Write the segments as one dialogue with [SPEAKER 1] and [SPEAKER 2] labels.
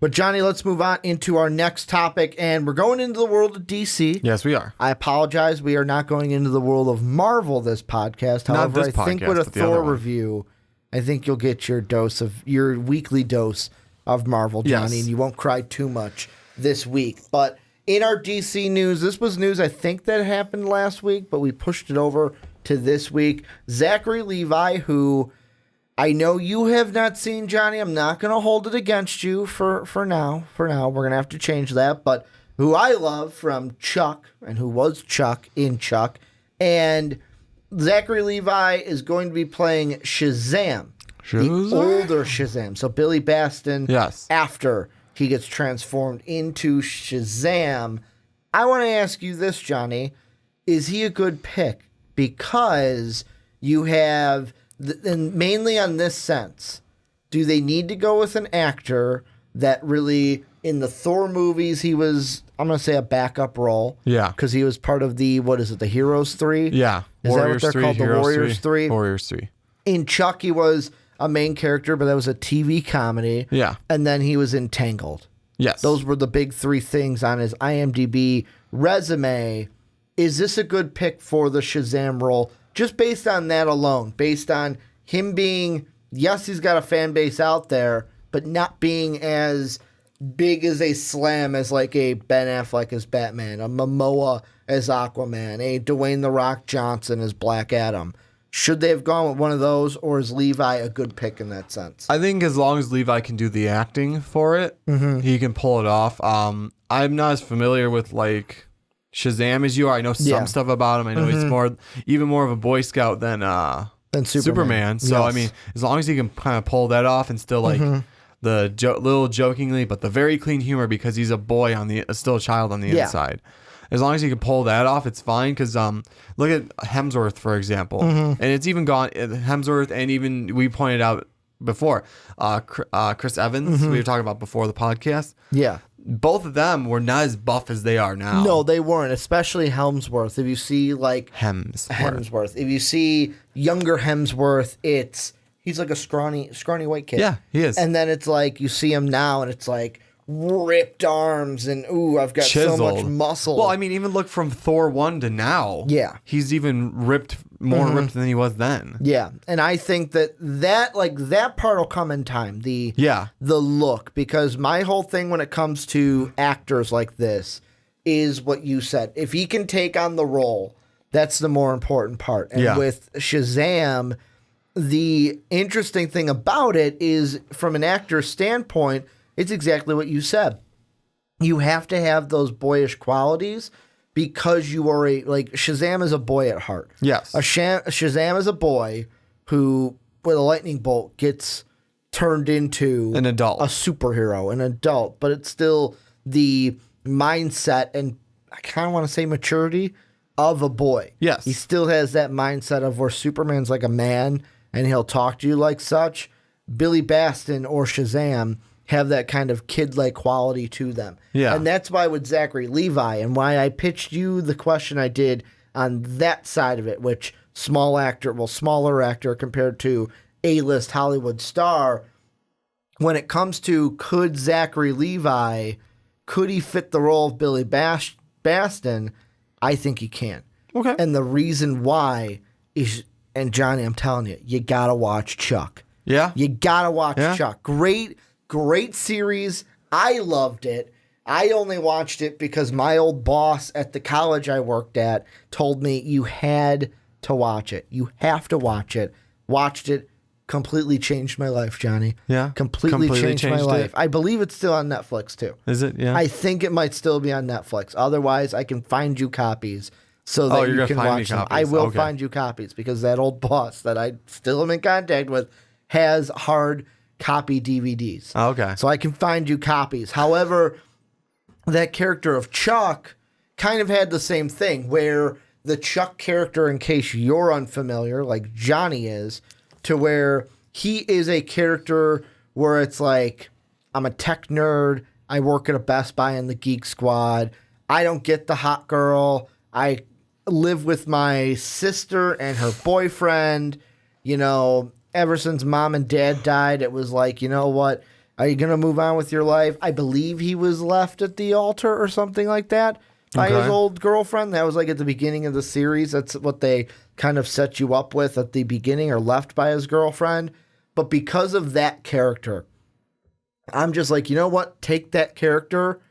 [SPEAKER 1] But Johnny, let's move on into our next topic, and we're going into the world of DC.
[SPEAKER 2] Yes, we are.
[SPEAKER 1] I apologize, we are not going into the world of Marvel this podcast. However,
[SPEAKER 2] Not this
[SPEAKER 1] I think
[SPEAKER 2] podcast,
[SPEAKER 1] with a
[SPEAKER 2] but the other
[SPEAKER 1] Thor
[SPEAKER 2] one.
[SPEAKER 1] review, I think you'll get your weekly dose of Marvel, Johnny,
[SPEAKER 2] Yes.
[SPEAKER 1] and you won't cry too much this week. But in our DC news, this was news I think that happened last week, but we pushed it over to this week. Zachary Levi, who I know you have not seen, Johnny. I'm not going to hold it against you for now. For now, we're going to have to change that. But who I love from Chuck, and who was Chuck in Chuck, and Zachary Levi is going to be playing Shazam, the older Shazam. So Billy Baston,
[SPEAKER 2] Yes.
[SPEAKER 1] after he gets transformed into Shazam. I want to ask you this, Johnny. Is he a good pick? Because you have... and mainly on this sense, do they need to go with an actor that really, in the Thor movies, he was, I'm going to say, a backup role?
[SPEAKER 2] Yeah.
[SPEAKER 1] Because he was part of the, the Heroes 3?
[SPEAKER 2] Yeah.
[SPEAKER 1] Is that what they're called, the Warriors 3?
[SPEAKER 2] Warriors 3.
[SPEAKER 1] In Chuck, he was a main character, but that was a TV comedy.
[SPEAKER 2] Yeah.
[SPEAKER 1] And then he was in Tangled.
[SPEAKER 2] Yes.
[SPEAKER 1] Those were the big three things on his IMDb resume. Is this a good pick for the Shazam role? Just based on that alone, based on him being, yes, he's got a fan base out there, but not being as big as a slam as like a Ben Affleck as Batman, a Momoa as Aquaman, a Dwayne The Rock Johnson as Black Adam. Should they have gone with one of those, or is Levi a good pick in that sense?
[SPEAKER 2] I think as long as Levi can do the acting for it, he can pull it off. I'm not as familiar with like Shazam as you are. I know some stuff about him. I know he's even more of a Boy Scout than Superman. So
[SPEAKER 1] Yes.
[SPEAKER 2] I mean, as long as he can kind of pull that off and still like the little jokingly, but the very clean humor because he's a boy still a child on the inside. As long as he can pull that off, it's fine. Because look at Hemsworth, for example, and it's even gone Hemsworth, and even we pointed out before Chris Evans. We were talking about before the podcast.
[SPEAKER 1] Yeah.
[SPEAKER 2] Both of them were not as buff as they are now.
[SPEAKER 1] No, they weren't, especially Hemsworth. If you see like
[SPEAKER 2] Hemsworth.
[SPEAKER 1] If you see younger Hemsworth, he's like a scrawny white kid.
[SPEAKER 2] Yeah, he is.
[SPEAKER 1] And then it's like you see him now and it's like ripped arms and I've got so much muscle.
[SPEAKER 2] Well, I mean, even look from Thor 1 to now.
[SPEAKER 1] Yeah.
[SPEAKER 2] He's even more ripped than he was then.
[SPEAKER 1] Yeah. And I think that part will come in time. The look, because my whole thing when it comes to actors like this is what you said. If he can take on the role, that's the more important part. And with Shazam, the interesting thing about it is from an actor's standpoint, it's exactly what you said. You have to have those boyish qualities because you are Shazam is a boy at heart.
[SPEAKER 2] Yes.
[SPEAKER 1] Shazam is a boy who, with a lightning bolt, gets turned into
[SPEAKER 2] an adult,
[SPEAKER 1] a superhero, an adult, but it's still the mindset and I kind of want to say maturity of a boy.
[SPEAKER 2] Yes.
[SPEAKER 1] He still has that mindset of where Superman's like a man and he'll talk to you like such. Billy Baston or Shazam have that kind of kid-like quality to them.
[SPEAKER 2] Yeah.
[SPEAKER 1] And that's why with Zachary Levi and why I pitched you the question I did on that side of it, which smaller actor compared to A-list Hollywood star. When it comes to could Zachary Levi, could he fit the role of Billy Baston? I think he can.
[SPEAKER 2] Okay.
[SPEAKER 1] And the reason why is, and Johnny, I'm telling you, you got to watch Chuck.
[SPEAKER 2] Yeah.
[SPEAKER 1] You got to watch Chuck. Great series. I loved it. I only watched it because my old boss at the college I worked at told me you had to watch it. You have to watch it. Watched it. Completely changed my life, Johnny.
[SPEAKER 2] Yeah.
[SPEAKER 1] Completely changed my life.
[SPEAKER 2] it.
[SPEAKER 1] I believe it's still on Netflix too.
[SPEAKER 2] Is it? Yeah.
[SPEAKER 1] I think it might still be on Netflix. Otherwise, I can find you copies so that you can watch them. I will find you copies because that old boss that I still am in contact with has hard copy DVDs.
[SPEAKER 2] Okay.
[SPEAKER 1] So I can find you copies. However, that character of Chuck kind of had the same thing where the Chuck character, in case you're unfamiliar, like Johnny is, to where he is a character where it's like, I'm a tech nerd. I work at a Best Buy in the Geek Squad. I don't get the hot girl. I live with my sister and her boyfriend. You know, ever since mom and dad died, it was like, you know what? Are you going to move on with your life? I believe he was left at the altar or something like that by his old girlfriend. That was like at the beginning of the series. That's what they kind of set you up with at the beginning, or left by his girlfriend. But because of that character, I'm just like, you know what? Take that character,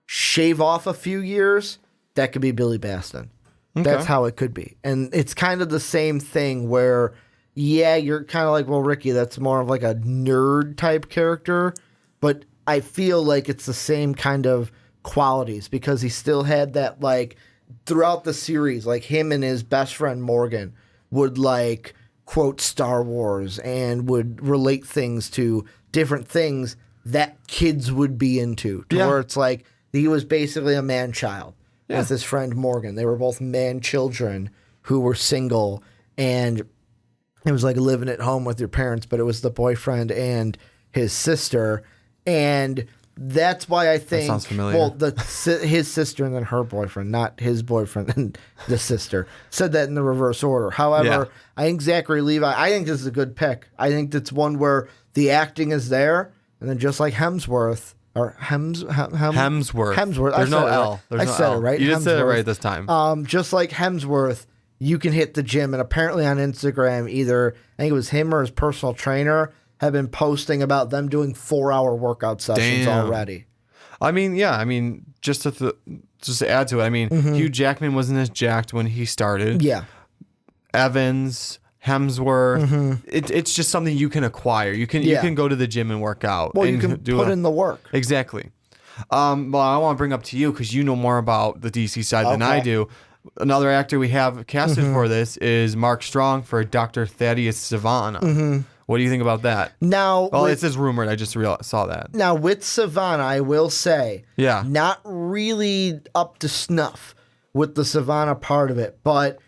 [SPEAKER 1] shave off a few years. That could be Billy Baston. Okay. That's how it could be. And it's kind of the same thing where, yeah, you're kind of like, well, Ricky, that's more of like a nerd type character. But I feel like it's the same kind of qualities because he still had that, like, throughout the series, like him and his best friend Morgan would like quote Star Wars and would relate things to different things that kids would be into. Where it's like he was basically a man-child. With his friend Morgan. They were both man-children who were single, and it was like living at home with your parents, but it was the boyfriend and his sister, and that's why I think...
[SPEAKER 2] That sounds familiar.
[SPEAKER 1] Well, his sister and then her boyfriend, not his boyfriend and the sister. Said that in the reverse order. However, I think Zachary Levi, I think this is a good pick. I think that's one where the acting is there, and then just like Hemsworth... Or
[SPEAKER 2] Hemsworth.
[SPEAKER 1] There's
[SPEAKER 2] no L.
[SPEAKER 1] I said it right.
[SPEAKER 2] You just said it right this time.
[SPEAKER 1] Just like Hemsworth, you can hit the gym, and apparently on Instagram, either I think it was him or his personal trainer have been posting about them doing 4-hour workout sessions already.
[SPEAKER 2] I mean, just to add to it, I mean, Hugh Jackman wasn't as jacked when he started.
[SPEAKER 1] Yeah.
[SPEAKER 2] Evans, Hemsworth, it's just something you can acquire. You can go to the gym and work out.
[SPEAKER 1] Well,
[SPEAKER 2] and
[SPEAKER 1] you can put in the work.
[SPEAKER 2] Exactly. Well, I want to bring up to you because you know more about the DC side than I do. Another actor we have casted for this is Mark Strong for Dr. Thaddeus Savannah. What do you think about that?
[SPEAKER 1] Now,
[SPEAKER 2] it says rumored. I just saw that.
[SPEAKER 1] Now, with Savannah, I will say, not really up to snuff with the Savannah part of it, but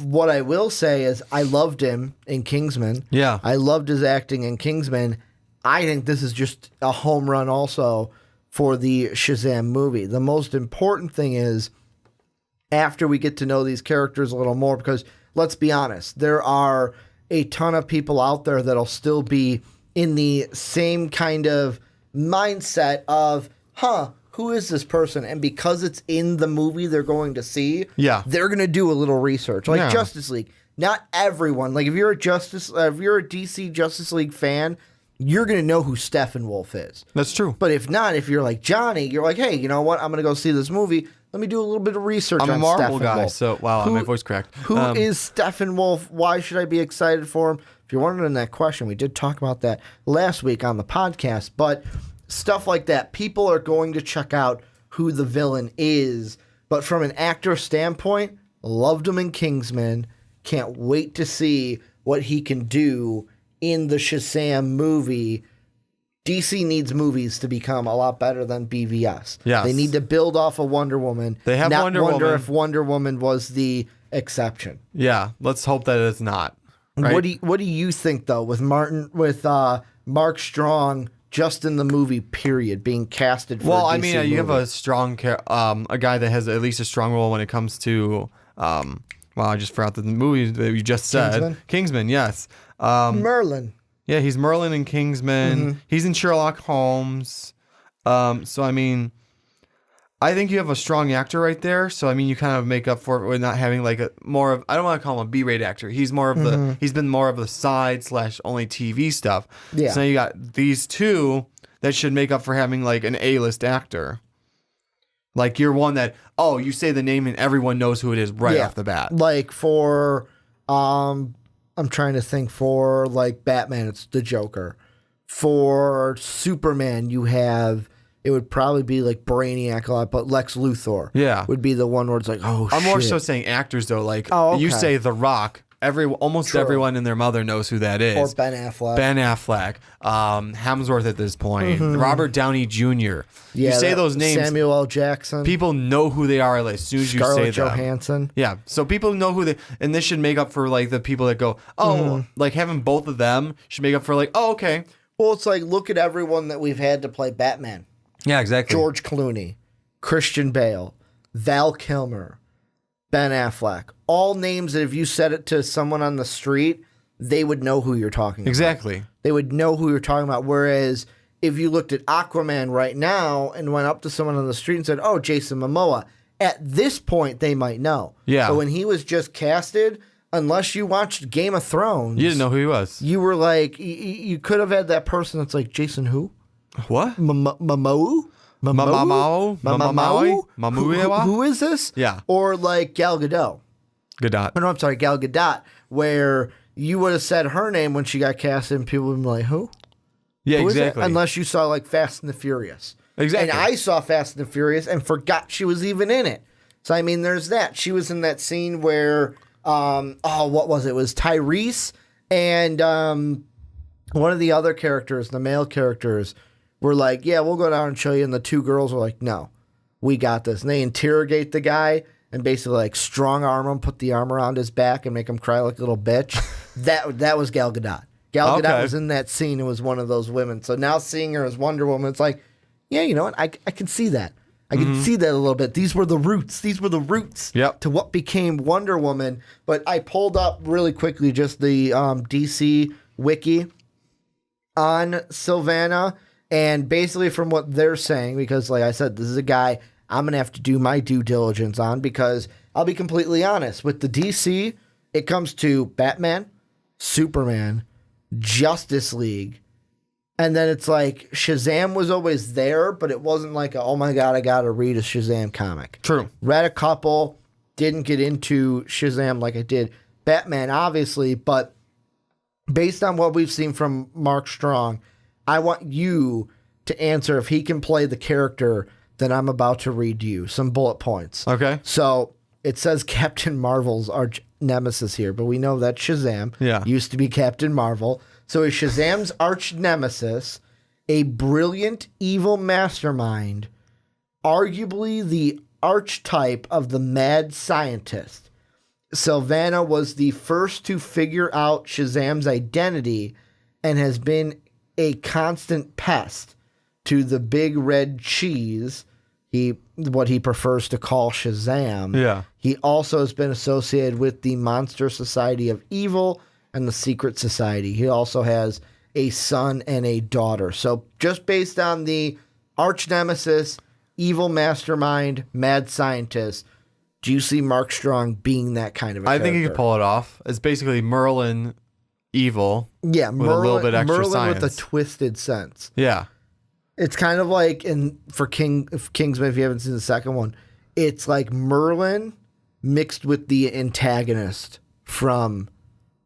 [SPEAKER 1] what I will say is I loved him in Kingsman.
[SPEAKER 2] Yeah.
[SPEAKER 1] I loved his acting in Kingsman. I think this is just a home run also for the Shazam movie. The most important thing is after we get to know these characters a little more, because let's be honest, there are a ton of people out there that'll still be in the same kind of mindset of, who is this person? And because it's in the movie they're going to see, they're going to do a little research. Like Justice League. Not everyone. Like if you're a DC Justice League fan, you're going to know who Steppenwolf is.
[SPEAKER 2] That's true.
[SPEAKER 1] But if not, if you're like Johnny, you're like, hey, you know what? I'm going to go see this movie. Let me do a little bit of research on Steppenwolf.
[SPEAKER 2] I'm a Marvel guy, so wow, my voice cracked.
[SPEAKER 1] Who is Steppenwolf? Why should I be excited for him? If you're wondering that question, we did talk about that last week on the podcast, but stuff like that. People are going to check out who the villain is. But from an actor standpoint, loved him in Kingsman. Can't wait to see what he can do in the Shazam movie. DC needs movies to become a lot better than BVS.
[SPEAKER 2] Yes.
[SPEAKER 1] They need to build off of Wonder Woman.
[SPEAKER 2] They have Wonder Woman.
[SPEAKER 1] If Wonder Woman was the exception.
[SPEAKER 2] Yeah, let's hope that it's not. Right?
[SPEAKER 1] What do you think though with Mark Strong just in the movie, period, being casted for a DC movie?
[SPEAKER 2] You have a strong, a guy that has at least a strong role when it comes to, I just forgot the movie that you just said. Kingsman, yes.
[SPEAKER 1] Merlin.
[SPEAKER 2] Yeah, he's Merlin in Kingsman. He's in Sherlock Holmes. So, I mean, I think you have a strong actor right there. So, I mean, you kind of make up for it with not having like I don't want to call him a B-rated actor. He's more of he's been more of the side / only TV stuff. Yeah. So now you got these two that should make up for having like an A-list actor. Like you're one that, you say the name and everyone knows who it is right off the bat.
[SPEAKER 1] Like for, I'm trying to think for like Batman, it's the Joker. For Superman, it would probably be like Brainiac a lot, but Lex Luthor would be the one where it's like,
[SPEAKER 2] I'm more so saying actors though. Like you say The Rock, almost everyone and their mother knows who that is.
[SPEAKER 1] Or Ben Affleck.
[SPEAKER 2] Hemsworth at this point. Robert Downey Jr.
[SPEAKER 1] Yeah,
[SPEAKER 2] you say those names.
[SPEAKER 1] Samuel L. Jackson.
[SPEAKER 2] People know who they are as soon as you say them.
[SPEAKER 1] Scarlett Johansson.
[SPEAKER 2] Yeah, so people know who they, and this should make up for like the people that go, like having both of them should make up for like, okay.
[SPEAKER 1] Well, it's like, look at everyone that we've had to play Batman.
[SPEAKER 2] Yeah, exactly.
[SPEAKER 1] George Clooney, Christian Bale, Val Kilmer, Ben Affleck. All names that if you said it to someone on the street, they would know who you're talking about.
[SPEAKER 2] Exactly.
[SPEAKER 1] They would know who you're talking about. Whereas if you looked at Aquaman right now and went up to someone on the street and said, "Oh, Jason Momoa," at this point they might know.
[SPEAKER 2] Yeah.
[SPEAKER 1] But when he was just casted, unless you watched Game of Thrones,
[SPEAKER 2] You didn't know who he was.
[SPEAKER 1] You were like, you could have had that person that's like, Jason who?
[SPEAKER 2] What?
[SPEAKER 1] Momoa? Who is this?
[SPEAKER 2] Yeah.
[SPEAKER 1] Or like Gal Gadot.
[SPEAKER 2] Gadot.
[SPEAKER 1] Oh, no, I'm sorry, Gal Gadot, where you would have said her name when she got casted and people would be like, who?
[SPEAKER 2] Yeah,
[SPEAKER 1] Who is that?
[SPEAKER 2] exactly.
[SPEAKER 1] Unless you saw like Fast and the Furious.
[SPEAKER 2] Exactly.
[SPEAKER 1] And I saw Fast and the Furious and forgot she was even in it. So, I mean, there's that. She was in that scene where, what was it? It was Tyrese and one of the other characters, the male characters, were like, yeah, we'll go down and show you. And the two girls were like, no, we got this. And they interrogate the guy and basically like strong arm him, put the arm around his back and make him cry like a little bitch. That was Gal Gadot. Gal Gadot was in that scene and was one of those women. So now seeing her as Wonder Woman, it's like, yeah, you know what? I can see that. I can see that a little bit. These were the roots. These were the roots to what became Wonder Woman. But I pulled up really quickly just the DC wiki on Sylvana. And basically from what they're saying, because like I said, this is a guy I'm going to have to do my due diligence on, because I'll be completely honest. With the DC, it comes to Batman, Superman, Justice League, and then it's like Shazam was always there, but it wasn't like, oh my God, I got to read a Shazam comic.
[SPEAKER 2] True.
[SPEAKER 1] Read a couple, didn't get into Shazam like I did Batman, obviously, but based on what we've seen from Mark Strong, I want you to answer if he can play the character that I'm about to read you. Some bullet points.
[SPEAKER 2] Okay.
[SPEAKER 1] So it says Captain Marvel's arch nemesis here, but we know that Shazam used to be Captain Marvel. So is Shazam's arch nemesis a brilliant evil mastermind, arguably the archetype of the mad scientist? Sylvana was the first to figure out Shazam's identity and has been a constant pest to the big red cheese, what he prefers to call Shazam.
[SPEAKER 2] Yeah.
[SPEAKER 1] He also has been associated with the Monster Society of Evil and the Secret Society. He also has a son and a daughter. So just based on the arch nemesis, evil mastermind, mad scientist, do you see Mark Strong being that kind of a character?
[SPEAKER 2] I think he could pull it off. It's basically Merlin evil.
[SPEAKER 1] Yeah,
[SPEAKER 2] with a little bit extra
[SPEAKER 1] Merlin
[SPEAKER 2] science.
[SPEAKER 1] with a twisted sense.
[SPEAKER 2] Yeah.
[SPEAKER 1] It's kind of like Kingsman, if you haven't seen the second one, it's like Merlin mixed with the antagonist from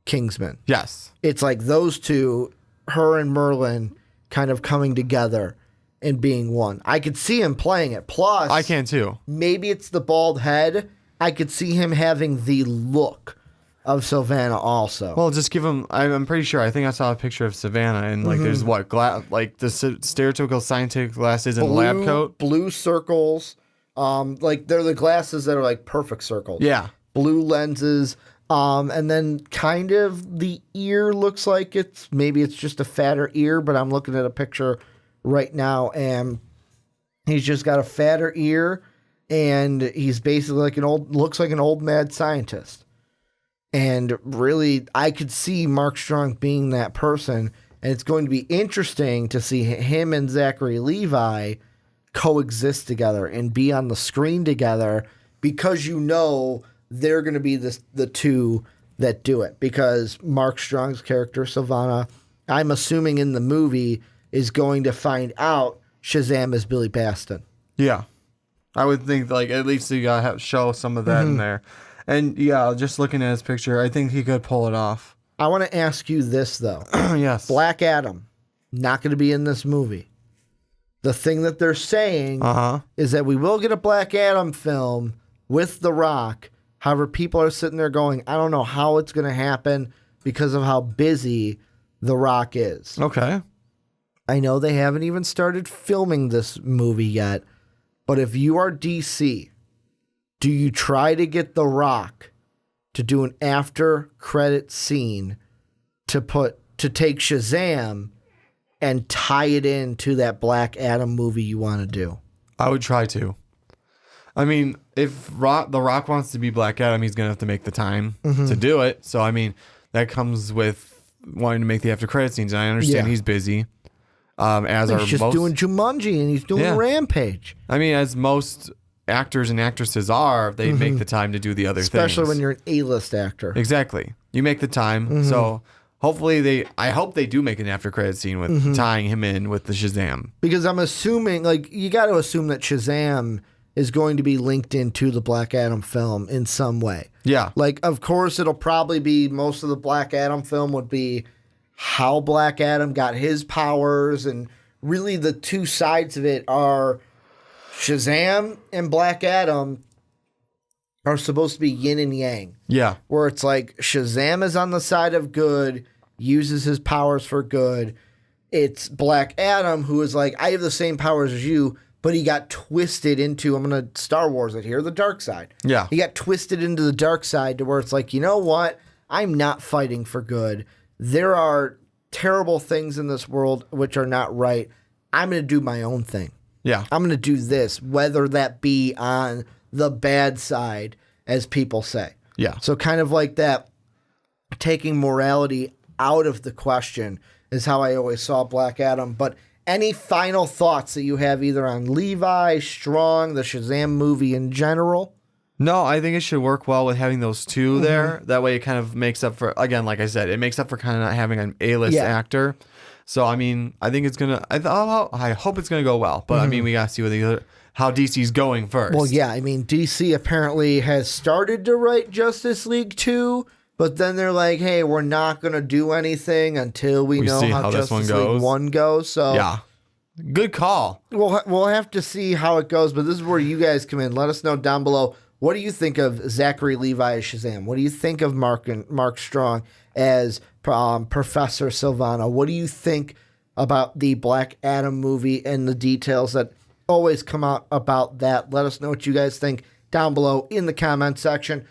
[SPEAKER 1] Kingsman.
[SPEAKER 2] Yes.
[SPEAKER 1] It's like those two, her and Merlin, kind of coming together and being one. I could see him playing it. Plus,
[SPEAKER 2] I can too.
[SPEAKER 1] Maybe it's the bald head. I could see him having the look of Sylvana also.
[SPEAKER 2] Well, just give him. I'm pretty sure. I think I saw a picture of Savannah, and like, there's what like the stereotypical scientific glasses and lab coat,
[SPEAKER 1] blue circles. Like they're the glasses that are like perfect circles.
[SPEAKER 2] Yeah,
[SPEAKER 1] blue lenses. And then kind of the ear looks like maybe it's just a fatter ear, but I'm looking at a picture right now, and he's just got a fatter ear, and he's basically like looks like an old mad scientist. And really, I could see Mark Strong being that person, and it's going to be interesting to see him and Zachary Levi coexist together and be on the screen together, because they're going to be the two that do it. Because Mark Strong's character, Sylvana, I'm assuming in the movie, is going to find out Shazam is Billy Baston.
[SPEAKER 2] Yeah. I would think like at least you got to show some of that in there. And yeah, just looking at his picture, I think he could pull it off.
[SPEAKER 1] I want to ask you this, though.
[SPEAKER 2] Yes.
[SPEAKER 1] Black Adam, not going to be in this movie. The thing that they're saying is that we will get a Black Adam film with The Rock. However, people are sitting there going, I don't know how it's going to happen because of how busy The Rock is.
[SPEAKER 2] Okay.
[SPEAKER 1] I know they haven't even started filming this movie yet, but if you are DC, do you try to get The Rock to do an after credit scene to take Shazam and tie it into that Black Adam movie you want to do?
[SPEAKER 2] I would try to. I mean, if The Rock wants to be Black Adam, he's going to have to make the time to do it. So, I mean, that comes with wanting to make the after credit scenes. And I understand he's busy. as
[SPEAKER 1] He's
[SPEAKER 2] our
[SPEAKER 1] just
[SPEAKER 2] most
[SPEAKER 1] doing Jumanji and he's doing Rampage.
[SPEAKER 2] I mean, as most actors and actresses are, they make the time to do the other things.
[SPEAKER 1] Especially when you're an A-list actor.
[SPEAKER 2] Exactly. You make the time. So hopefully I hope they do make an after credit scene with tying him in with the Shazam.
[SPEAKER 1] Because I'm assuming, like, you got to assume that Shazam is going to be linked into the Black Adam film in some way.
[SPEAKER 2] Yeah.
[SPEAKER 1] Like, of course, it'll probably be, most of the Black Adam film would be how Black Adam got his powers, and really the two sides of it are Shazam and Black Adam are supposed to be yin and yang.
[SPEAKER 2] Yeah.
[SPEAKER 1] Where it's like Shazam is on the side of good, uses his powers for good. It's Black Adam who is like, I have the same powers as you, but he got twisted into, I'm going to Star Wars it here, the dark side.
[SPEAKER 2] Yeah.
[SPEAKER 1] He got twisted into the dark side to where it's like, you know what? I'm not fighting for good. There are terrible things in this world which are not right. I'm going to do my own thing.
[SPEAKER 2] Yeah.
[SPEAKER 1] I'm going to do this, whether that be on the bad side, as people say.
[SPEAKER 2] Yeah.
[SPEAKER 1] So kind of like that, taking morality out of the question is how I always saw Black Adam. But any final thoughts that you have either on Levi, Strong, the Shazam movie in general?
[SPEAKER 2] No, I think it should work well with having those two there. That way it kind of makes up for, again, like I said, it makes up for kind of not having an A-list actor. So, I mean, I think it's going to, I hope it's going to go well. But, I mean, we got to see how DC's going first.
[SPEAKER 1] Well, yeah, I mean, DC apparently has started to write Justice League 2, but then they're like, hey, we're not going to do anything until we know how Justice League 1 goes. So,
[SPEAKER 2] yeah. Good call.
[SPEAKER 1] We'll have to see how it goes, but this is where you guys come in. Let us know down below. What do you think of Zachary Levi as Shazam? What do you think of Mark Strong as Professor Sylvana? What do you think about the Black Adam movie and the details that always come out about that? Let us know what you guys think down below in the comment section.